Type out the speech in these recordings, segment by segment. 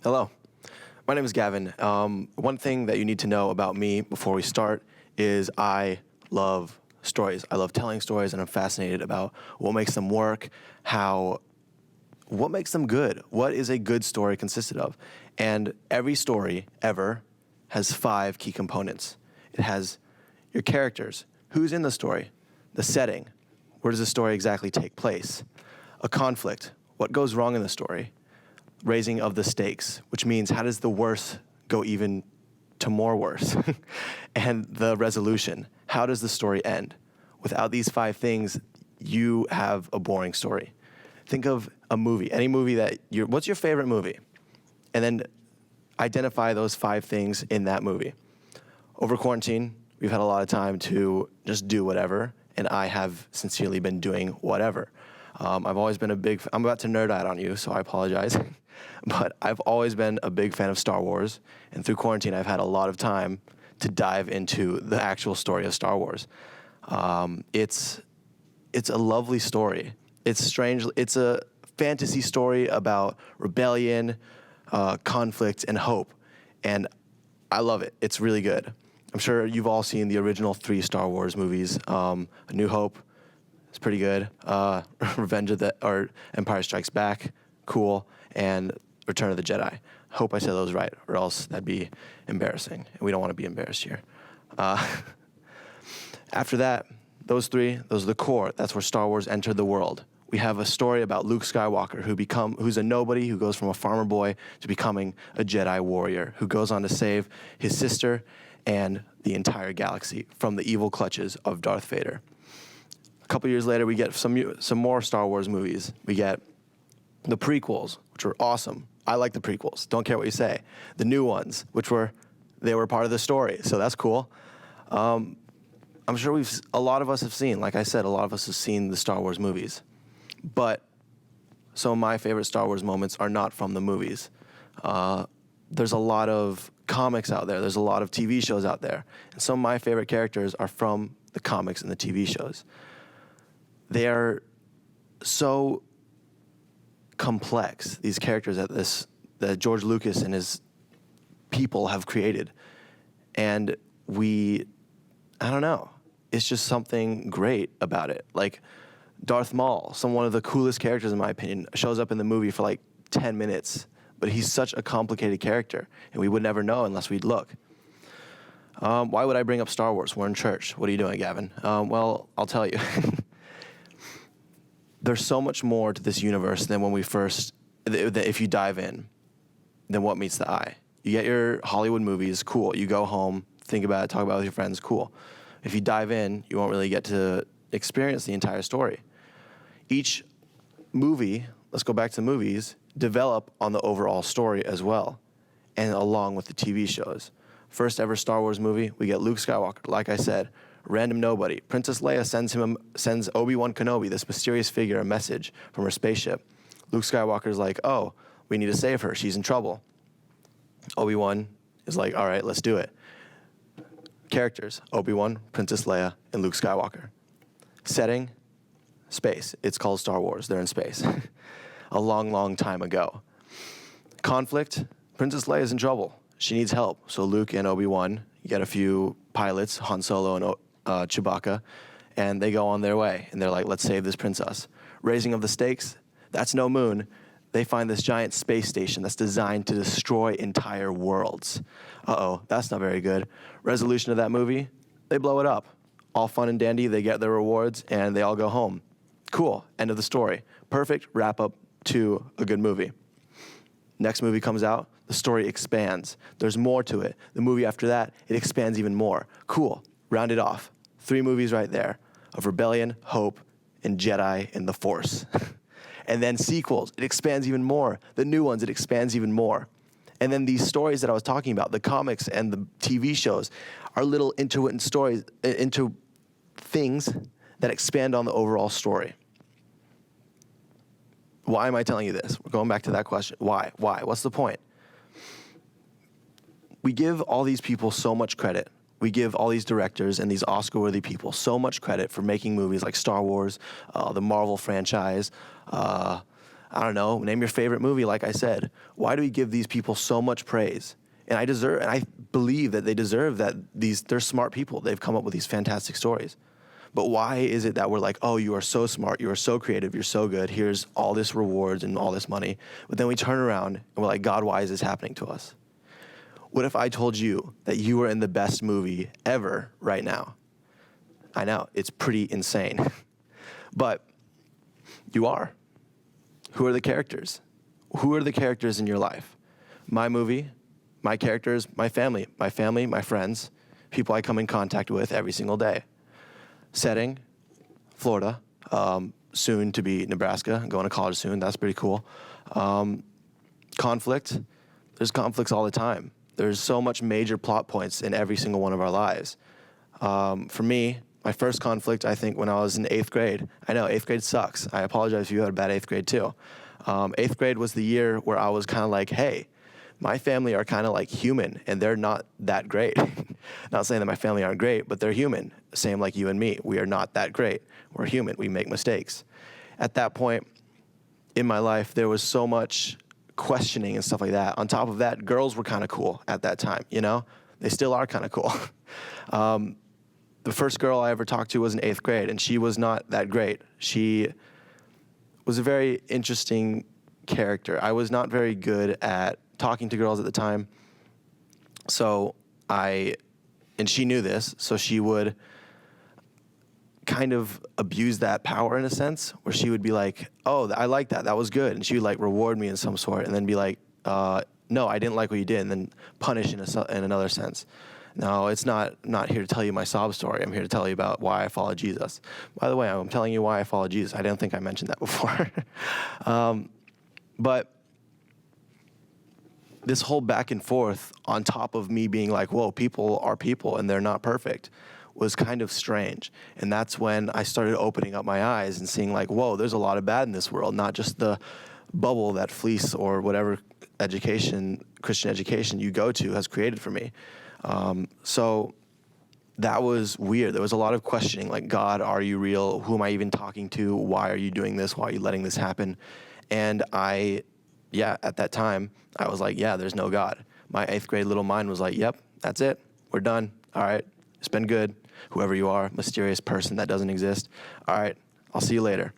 Hello, my name is Gavin. One thing that you need to know about me before we start is I love stories. I love telling stories, and I'm fascinated about what makes them work, what makes them good, what is a good story consisted of. And every story ever has 5 key components. It has your characters, who's in the story, the setting, where does the story exactly take place, a conflict, what goes wrong in the story, raising of the stakes, which means how does the worse go even to more worse, and the resolution, how does the story end? Without these 5 things, you have a boring story. Think of a movie, any movie what's your favorite movie? And then identify those 5 things in that movie. Over quarantine, we've had a lot of time to just do whatever, and I have sincerely been doing whatever. I've always been I'm about to nerd out on you, so I apologize. But I've always been a big fan of Star Wars, and through quarantine, I've had a lot of time to dive into the actual story of Star Wars. It's a lovely story. It's strange. It's a fantasy story about rebellion, conflict, and hope, and I love it. It's really good. I'm sure you've all seen the original 3 Star Wars movies. A New Hope, it's pretty good. Empire Strikes Back, cool, and Return of the Jedi. Hope I said those right, or else that'd be embarrassing, and we don't want to be embarrassed here. After that, those are the core. That's where Star Wars entered the world. We have a story about Luke Skywalker, who's a nobody, who goes from a farmer boy to becoming a Jedi warrior, who goes on to save his sister and the entire galaxy from the evil clutches of Darth Vader. A couple years later, we get some more Star Wars movies. We get the prequels, which were awesome. I like the prequels. Don't care what you say. The new ones, they were part of the story, so that's cool. I'm sure a lot of us have seen, like I said, a lot of us have seen the Star Wars movies. But some of my favorite Star Wars moments are not from the movies. There's a lot of comics out there. There's a lot of TV shows out there. And some of my favorite characters are from the comics and the TV shows. They are so complex, these characters that George Lucas and his people have created. And I don't know, it's just something great about it. Like Darth Maul, one of the coolest characters in my opinion, shows up in the movie for like 10 minutes, but he's such a complicated character, and we would never know unless we'd look. Why would I bring up Star Wars? We're in church. What are you doing, Gavin? Well, I'll tell you. There's so much more to this universe than if you dive in, than what meets the eye. You get your Hollywood movies, cool. You go home, think about it, talk about it with your friends, cool. If you dive in, you won't really get to experience the entire story. Each movie, let's go back to movies, develop on the overall story as well, and along with the TV shows. First ever Star Wars movie, we get Luke Skywalker, like I said, random nobody. Princess Leia sends Obi-Wan Kenobi, this mysterious figure, a message from her spaceship. Luke Skywalker's like, oh, we need to save her, she's in trouble. Obi-Wan is like, all right, let's do it. Characters, Obi-Wan, Princess Leia, and Luke Skywalker. Setting, space. It's called Star Wars. They're in space. A long, long time ago. Conflict, Princess Leia's in trouble. She needs help. So Luke and Obi-Wan get a few pilots, Han Solo and Chewbacca, and they go on their way. And they're like, let's save this princess. Raising of the stakes, that's no moon. They find this giant space station that's designed to destroy entire worlds. Uh-oh, that's not very good. Resolution of that movie, they blow it up. All fun and dandy, they get their rewards, and they all go home. Cool, end of the story. Perfect wrap-up to a good movie. Next movie comes out, the story expands. There's more to it. The movie after that, it expands even more. Cool, round it off. 3 movies right there of rebellion, hope, and Jedi and the Force. And then sequels, it expands even more. The new ones, it expands even more. And then these stories that I was talking about, the comics and the TV shows, are little interwoven stories, into things that expand on the overall story. Why am I telling you this? We're going back to that question. Why? What's the point? We give all these people so much credit. We give all these directors and these Oscar-worthy people so much credit for making movies like Star Wars, the Marvel franchise, I don't know, name your favorite movie, like I said. Why do we give these people so much praise? And I believe that they deserve that. They're smart people. They've come up with these fantastic stories. But why is it that we're like, oh, you are so smart, you are so creative, you're so good, here's all this rewards and all this money. But then we turn around and we're like, God, why is this happening to us? What if I told you that you were in the best movie ever right now? I know, it's pretty insane. But you are. Who are the characters? Who are the characters in your life? My movie, my characters, my family, my friends, people I come in contact with every single day. Setting, Florida, soon to be Nebraska, going to college soon. That's pretty cool. Conflict, there's conflicts all the time. There's so much major plot points in every single one of our lives. For me, my first conflict, I think, when I was in 8th grade. I know, 8th grade sucks. I apologize if you had a bad 8th grade too. 8th grade was the year where I was kind of like, hey, my family are kind of like human, and they're not that great. Not saying that my family aren't great, but they're human. Same like you and me. We are not that great. We're human. We make mistakes. At that point in my life, there was so much questioning and stuff like that. On top of that, girls were kind of cool at that time, you know? They still are kind of cool. The first girl I ever talked to was in 8th grade, and she was not that great. She was a very interesting character. I was not very good at talking to girls at the time. And she knew this, so she would kind of abuse that power in a sense, where she would be like, oh, I like that, that was good. And she would like reward me in some sort, and then be like, no, I didn't like what you did, and then punish in another sense. No, I'm not here to tell you my sob story. I'm here to tell you about why I followed Jesus. By the way, I'm telling you why I followed Jesus. I didn't think I mentioned that before. But this whole back and forth on top of me being like, whoa, people are people and they're not perfect, was kind of strange. And that's when I started opening up my eyes and seeing like, whoa, there's a lot of bad in this world, not just the bubble that Fleece or whatever Christian education you go to has created for me. So that was weird. There was a lot of questioning, like, God, are you real? Who am I even talking to? Why are you doing this? Why are you letting this happen? And at that time, I was like, yeah, there's no God. My 8th grade little mind was like, yep, that's it. We're done. All right. It's been good. Whoever you are, mysterious person that doesn't exist. All right. I'll see you later.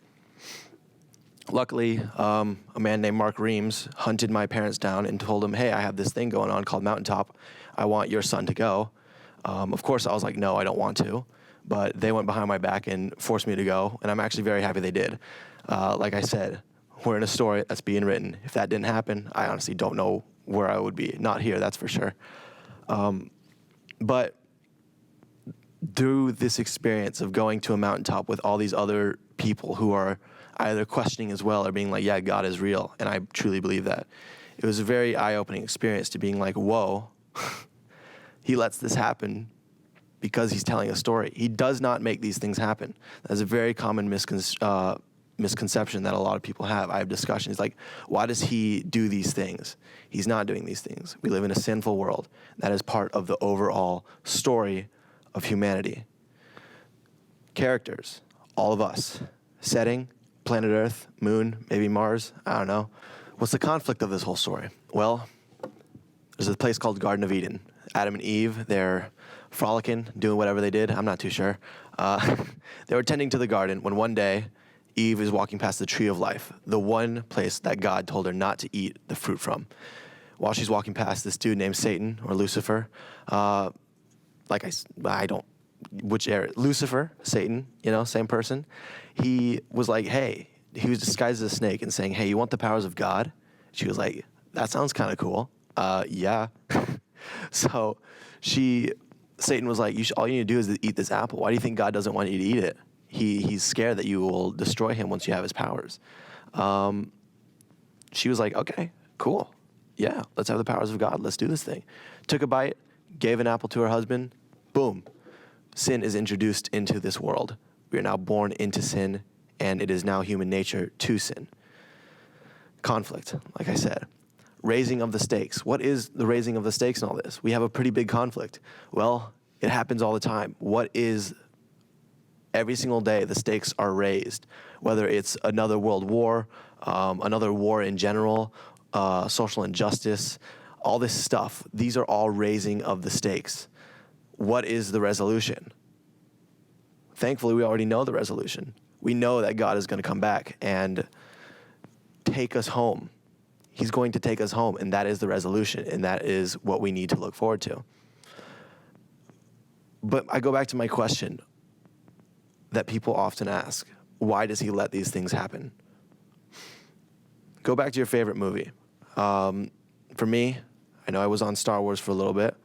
Luckily, a man named Mark Reams hunted my parents down and told them, hey, I have this thing going on called Mountaintop. I want your son to go. Of course, I was like, no, I don't want to. But they went behind my back and forced me to go, and I'm actually very happy they did. Like I said, we're in a story that's being written. If that didn't happen, I honestly don't know where I would be. Not here, that's for sure. But through this experience of going to a mountaintop with all these other people who are either questioning as well or being like, yeah, God is real, and I truly believe that. It was a very eye-opening experience to being like, whoa, he lets this happen because he's telling a story. He does not make these things happen. That's a very common misconception that a lot of people have. I have discussions like, why does he do these things? He's not doing these things. We live in a sinful world. That is part of the overall story of humanity. Characters, all of us. Setting, planet Earth, moon, maybe Mars, I don't know. What's the conflict of this whole story? Well, there's a place called Garden of Eden. Adam and Eve, they're frolicking, doing whatever they did. I'm not too sure. They were tending to the garden when one day Eve is walking past the tree of life, the one place that God told her not to eat the fruit from. While she's walking past, this dude named Satan or Lucifer, Lucifer, Satan, same person. He was like, hey, he was disguised as a snake and saying, hey, you want the powers of God? She was like, that sounds kind of cool. Yeah. So Satan was like, all you need to do is eat this apple. Why do you think God doesn't want you to eat it? He's scared that you will destroy him once you have his powers. She was like, okay, cool. Yeah, let's have the powers of God. Let's do this thing. Took a bite, gave an apple to her husband. Boom. Sin is introduced into this world. We are now born into sin, and it is now human nature to sin. Conflict, like I said. Raising of the stakes. What is the raising of the stakes in all this? We have a pretty big conflict. Well, it happens all the time. What is Every single day, the stakes are raised, whether it's another world war, another war in general, social injustice, all this stuff. These are all raising of the stakes. What is the resolution? Thankfully, we already know the resolution. We know that God is going to come back and take us home. He's going to take us home, and that is the resolution, and that is what we need to look forward to. But I go back to my question that people often ask. Why does he let these things happen? Go back to your favorite movie. For me, I know I was on Star Wars for a little bit,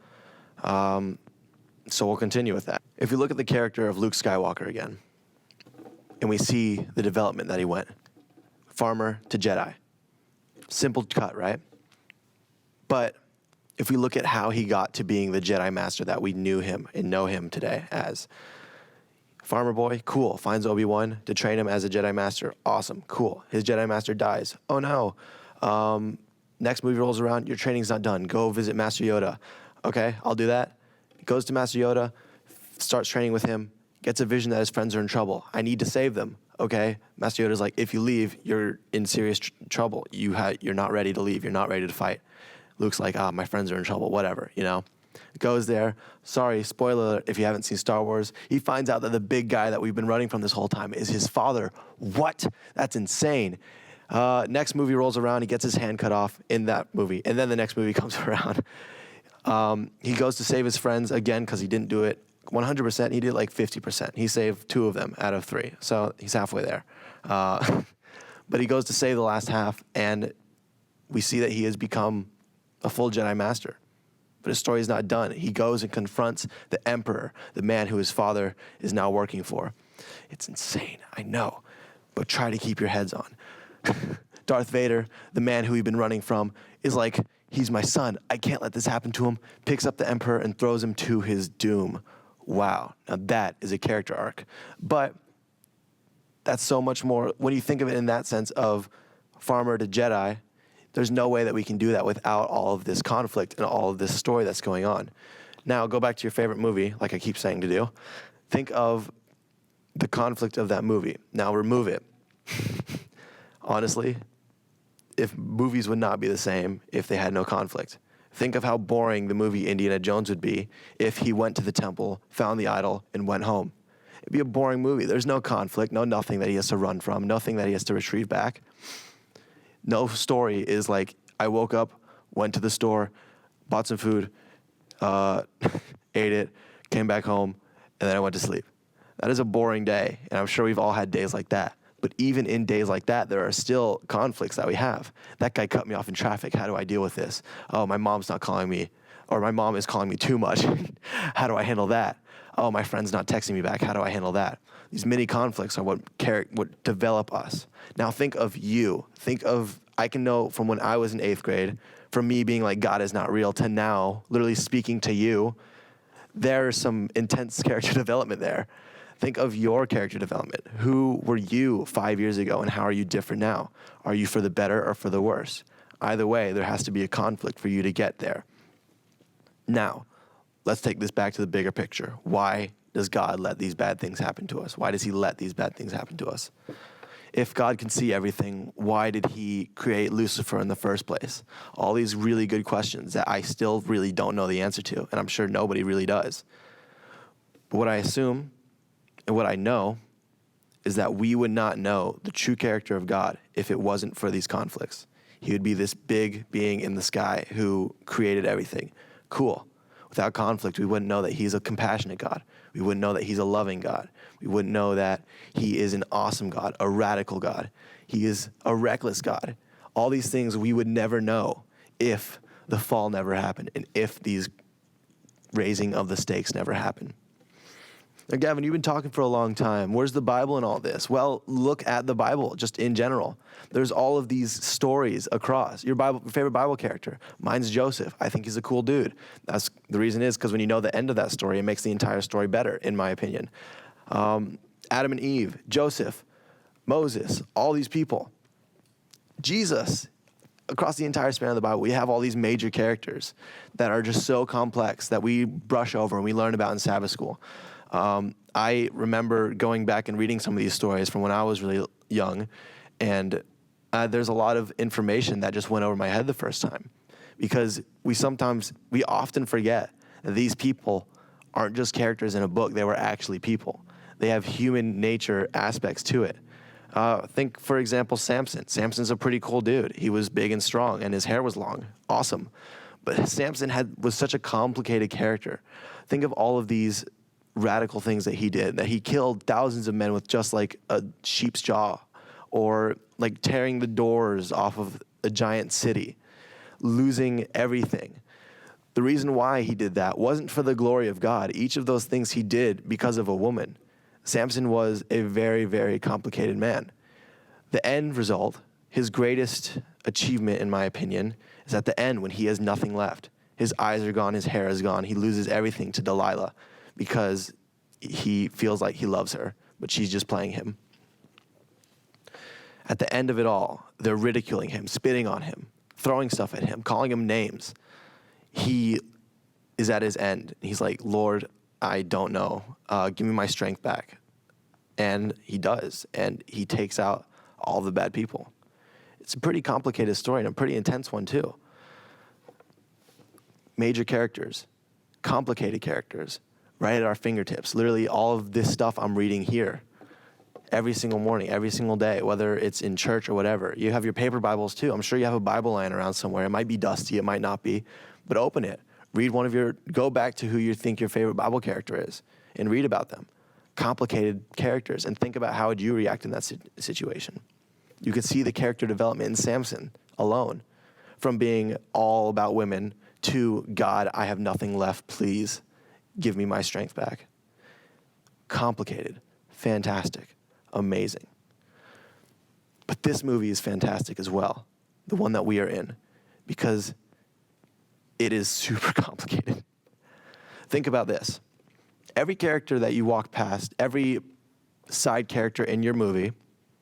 so we'll continue with that. If you look at the character of Luke Skywalker again, and we see the development that he went, farmer to Jedi. Simple cut, right? But if we look at how he got to being the Jedi Master that we knew him and know him today as, farmer boy, cool, finds Obi-Wan to train him as a Jedi Master. Awesome, cool. His Jedi Master dies. Oh no. Next movie rolls around, your training's not done. Go visit Master Yoda. Okay, I'll do that. Goes to Master Yoda, starts training with him, gets a vision that his friends are in trouble. I need to save them. Okay, Master Yoda's like, if you leave, you're in serious trouble. You're not ready to leave. You're not ready to fight. Luke's like, my friends are in trouble, whatever, Goes there. Sorry, spoiler alert, if you haven't seen Star Wars. He finds out that the big guy that we've been running from this whole time is his father. What? That's insane. Next movie rolls around. He gets his hand cut off in that movie. And then the next movie comes around. He goes to save his friends again because he didn't do it 100%. He did like 50%. He saved 2 of them out of 3. So he's halfway there. But he goes to save the last half, and we see that he has become a full Jedi Master. But his story is not done. He goes and confronts the Emperor, the man who his father is now working for. It's insane, I know. But try to keep your heads on. Darth Vader, the man who we've been running from, is like, he's my son. I can't let this happen to him. Picks up the Emperor and throws him to his doom. Wow. Now that is a character arc. But that's so much more. When you think of it in that sense of farmer to Jedi, there's no way that we can do that without all of this conflict and all of this story that's going on. Now, go back to your favorite movie, like I keep saying to do. Think of the conflict of that movie. Now, remove it. Honestly, if movies would not be the same if they had no conflict. Think of how boring the movie Indiana Jones would be if he went to the temple, found the idol, and went home. It'd be a boring movie. There's no conflict, nothing that he has to run from, nothing that he has to retrieve back. No story is like, I woke up, went to the store, bought some food, ate it, came back home, and then I went to sleep. That is a boring day, and I'm sure we've all had days like that. But even in days like that, there are still conflicts that we have. That guy cut me off in traffic. How do I deal with this? Oh, my mom's not calling me, or my mom is calling me too much. How do I handle that? Oh, my friend's not texting me back. How do I handle that? These mini conflicts are what develop us. Now think of you. I can know from when I was in 8th grade, from me being like, God is not real, to now literally speaking to you, there's some intense character development there. Think of your character development. Who were you 5 years ago, and how are you different now? Are you for the better or for the worse? Either way, there has to be a conflict for you to get there. Now, let's take this back to the bigger picture. Why does God let these bad things happen to us? Why does he let these bad things happen to us? If God can see everything, why did he create Lucifer in the first place? All these really good questions that I still really don't know the answer to, and I'm sure nobody really does. But what I assume and what I know is that we would not know the true character of God if it wasn't for these conflicts. He would be this big being in the sky who created everything. Cool. Without conflict, we wouldn't know that he's a compassionate God. We wouldn't know that he's a loving God. We wouldn't know that he is an awesome God, a radical God. He is a reckless God. All these things we would never know if the fall never happened and if these raising of the stakes never happened. Now, Gavin, you've been talking for a long time. Where's the Bible in all this? Well, look at the Bible just in general. There's all of these stories across. Your favorite Bible character. Mine's Joseph. I think he's a cool dude. That's the reason is because when you know the end of that story, it makes the entire story better, in my opinion. Adam and Eve, Joseph, Moses, all these people. Jesus. Across the entire span of the Bible, we have all these major characters that are just so complex that we brush over and we learn about in Sabbath school. I remember going back and reading some of these stories from when I was really young, and there's a lot of information that just went over my head the first time, because we often forget that these people aren't just characters in a book. They were actually people. They have human nature aspects to it. Think, for example, Samson. Samson's a pretty cool dude. He was big and strong, and his hair was long. Awesome. But Samson was such a complicated character. Think of all of these radical things that he did, that he killed thousands of men with just like a sheep's jaw, or like tearing the doors off of a giant city, losing everything. The reason why he did that wasn't for the glory of God. Each of those things he did because of a woman. Samson was a very, very complicated man. The end result, his greatest achievement, in my opinion, is at the end when he has nothing left. His eyes are gone, his hair is gone. He loses everything to Delilah because he feels like he loves her, but she's just playing him. At the end of it all, they're ridiculing him, spitting on him, throwing stuff at him, calling him names. He is at his end. He's like, Lord, I don't know. Give me my strength back. And he does. And he takes out all the bad people. It's a pretty complicated story and a pretty intense one too. Major characters, complicated characters, right at our fingertips. Literally all of this stuff I'm reading here every single morning, every single day, whether it's in church or whatever. You have your paper Bibles too. I'm sure you have a Bible lying around somewhere. It might be dusty, it might not be, but open it. Read go back to who you think your favorite Bible character is and read about them. Complicated characters, and think about how would you react in that situation. You could see the character development in Samson alone, from being all about women to, God, I have nothing left, please give me my strength back. Complicated, fantastic, amazing. But this movie is fantastic as well, the one that we are in, because it is super complicated. Think about this. Every character that you walk past, every side character in your movie,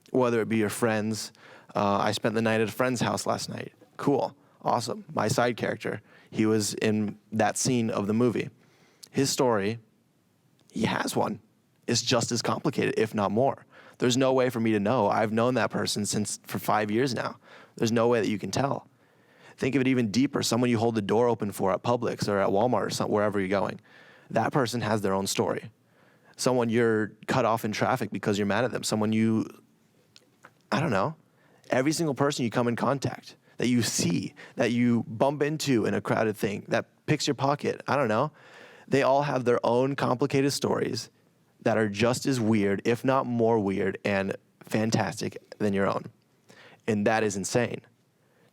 whether it be your friends, I spent the night at a friend's house last night. Cool, awesome. My side character, he was in that scene of the movie. His story, he has one. It's just as complicated, if not more. There's no way for me to know. I've known that person for 5 years now. There's no way that you can tell. Think of it even deeper. Someone you hold the door open for at Publix or at Walmart or wherever you're going. That person has their own story. Someone you're cut off in traffic because you're mad at them. Someone I don't know. Every single person you come in contact, that you see, that you bump into in a crowded thing, that picks your pocket, I don't know. They all have their own complicated stories that are just as weird, if not more weird and fantastic than your own. And that is insane.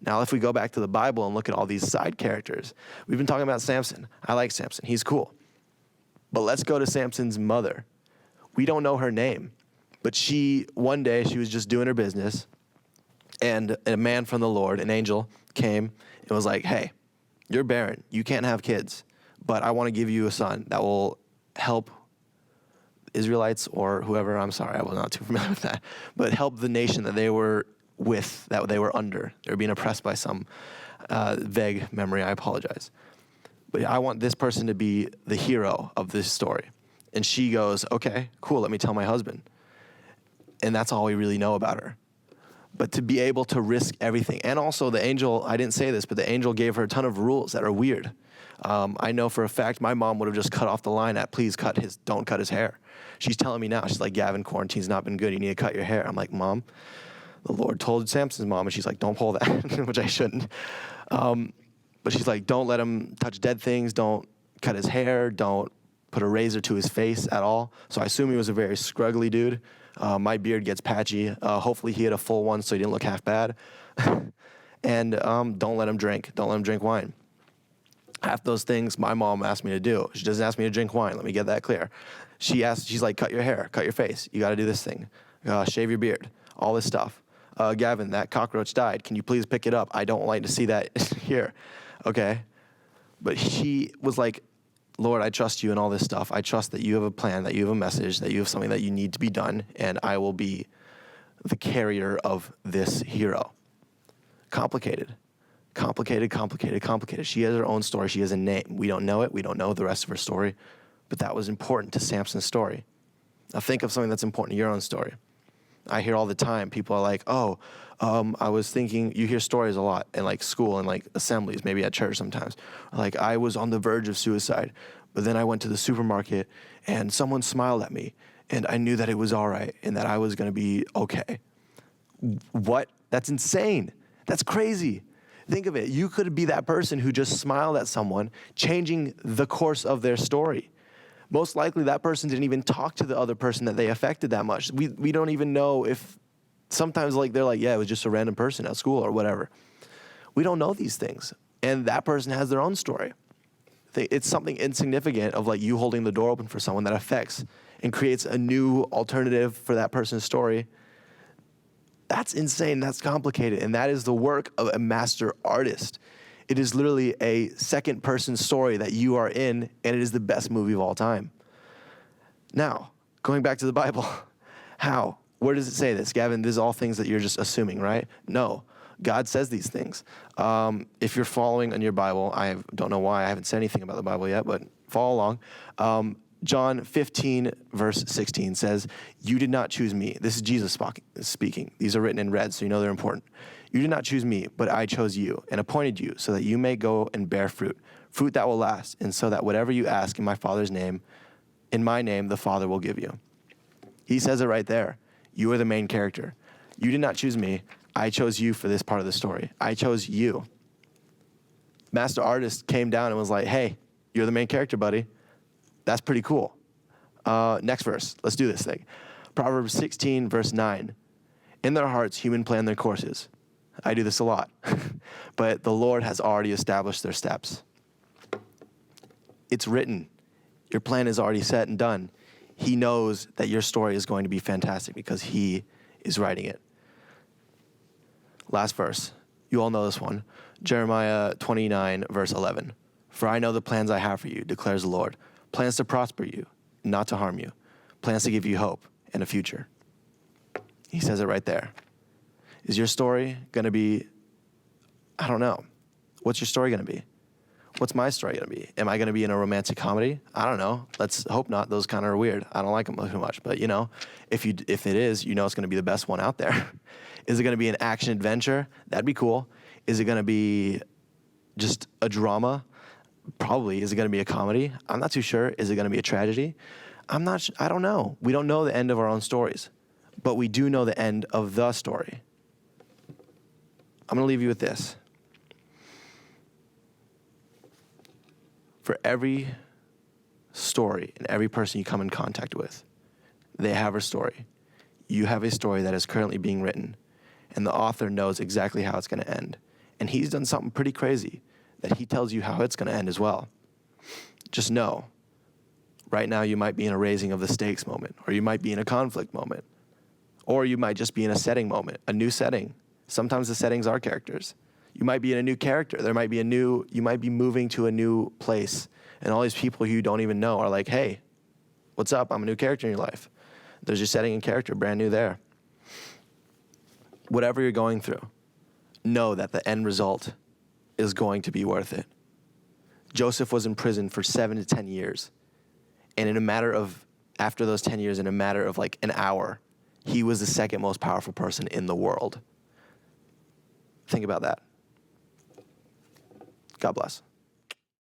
Now, if we go back to the Bible and look at all these side characters, we've been talking about Samson. I like Samson. He's cool. But let's go to Samson's mother. We don't know her name, but one day she was just doing her business, and a man from the Lord, an angel, came and was like, hey, you're barren. You can't have kids, but I want to give you a son that will help Israelites or whoever. I'm sorry, I was not too familiar with that, but help the nation that they were that they were under. They were being oppressed by some vague memory. I apologize. But I want this person to be the hero of this story. And she goes, okay, cool, let me tell my husband. And that's all we really know about her. But to be able to risk everything. And also the angel, I didn't say this, but the angel gave her a ton of rules that are weird. I know for a fact my mom would have just cut off the line at, please don't cut his hair. She's telling me now, she's like, Gavin, quarantine's not been good. You need to cut your hair. I'm like, Mom, the Lord told Samson's mom, and she's like, don't pull that, which I shouldn't. But she's like, don't let him touch dead things. Don't cut his hair. Don't put a razor to his face at all. So I assume he was a very scruggly dude. My beard gets patchy. Hopefully he had a full one so he didn't look half bad. And don't let him drink. Don't let him drink wine. Half those things my mom asked me to do. She doesn't ask me to drink wine. Let me get that clear. She's like, cut your hair, cut your face. You got to do this thing. Shave your beard. All this stuff. Gavin, that cockroach died. Can you please pick it up? I don't like to see that here. Okay. But she was like, Lord, I trust you in all this stuff. I trust that you have a plan, that you have a message, that you have something that you need to be done, and I will be the carrier of this hero. Complicated. She has her own story. She has a name. We don't know it. We don't know the rest of her story. but that was important to Samson's story. Now think of something that's important to your own story. I hear all the time, people are like, I was thinking, you hear stories a lot in like school and like assemblies, maybe at church sometimes. Like, I was on the verge of suicide, but then I went to the supermarket and someone smiled at me and I knew that it was all right and that I was going to be okay. What? That's insane. That's crazy. Think of it. You could be that person who just smiled at someone, changing the course of their story. Most likely that person didn't even talk to the other person that they affected that much. We don't even know if sometimes like they're like, yeah, it was just a random person at school or whatever. We don't know these things. And that person has their own story. It's something insignificant of like you holding the door open for someone that affects and creates a new alternative for that person's story. That's insane. That's complicated. And that is the work of a master artist. It is literally a second person story that you are in, and it is the best movie of all time. Now, going back to the Bible, how? Where does it say this? Gavin, these are all things that you're just assuming, right? No. God says these things. If you're following in your Bible, I don't know why I haven't said anything about the Bible yet, but follow along. John 15, verse 16 says, "You did not choose me." This is Jesus speaking. These are written in red, so you know they're important. "You did not choose me, but I chose you and appointed you so that you may go and bear fruit, fruit that will last, and so that whatever you ask in my Father's name, in my name, the Father will give you." He says it right there. You are the main character. You did not choose me. I chose you for this part of the story. I chose you. Master artist came down and was like, hey, you're the main character, buddy. That's pretty cool. Next verse. Let's do this thing. Proverbs 16, verse 9. "In their hearts, human plan their courses." I do this a lot. "But the Lord has already established their steps." It's written. Your plan is already set and done. He knows that your story is going to be fantastic because he is writing it. Last verse. You all know this one. Jeremiah 29, verse 11. "For I know the plans I have for you, declares the Lord. Plans to prosper you, not to harm you. Plans to give you hope and a future." He says it right there. Is your story going to be, I don't know. What's your story going to be? What's my story going to be? Am I going to be in a romantic comedy? I don't know. Let's hope not. Those kind of are weird. I don't like them too much. But, if it is, it's going to be the best one out there. Is it going to be an action adventure? That'd be cool. Is it going to be just a drama? Probably. Is it going to be a comedy? I'm not too sure. Is it going to be a tragedy? I don't know. We don't know the end of our own stories. But we do know the end of the story. I'm going to leave you with this. For every story and every person you come in contact with, they have a story. You have a story that is currently being written, and the author knows exactly how it's going to end. And he's done something pretty crazy that he tells you how it's going to end as well. Just know, right now you might be in a raising of the stakes moment, or you might be in a conflict moment, or you might just be in a setting moment, a new setting. Sometimes the settings are characters. You might be in a new character. You might be moving to a new place. And all these people you don't even know are like, hey, what's up? I'm a new character in your life. There's your setting and character, brand new there. Whatever you're going through, know that the end result is going to be worth it. Joseph was in prison for 7 to 10 years. And after those 10 years, in a matter of like an hour, he was the second most powerful person in the world. Think about that. God bless.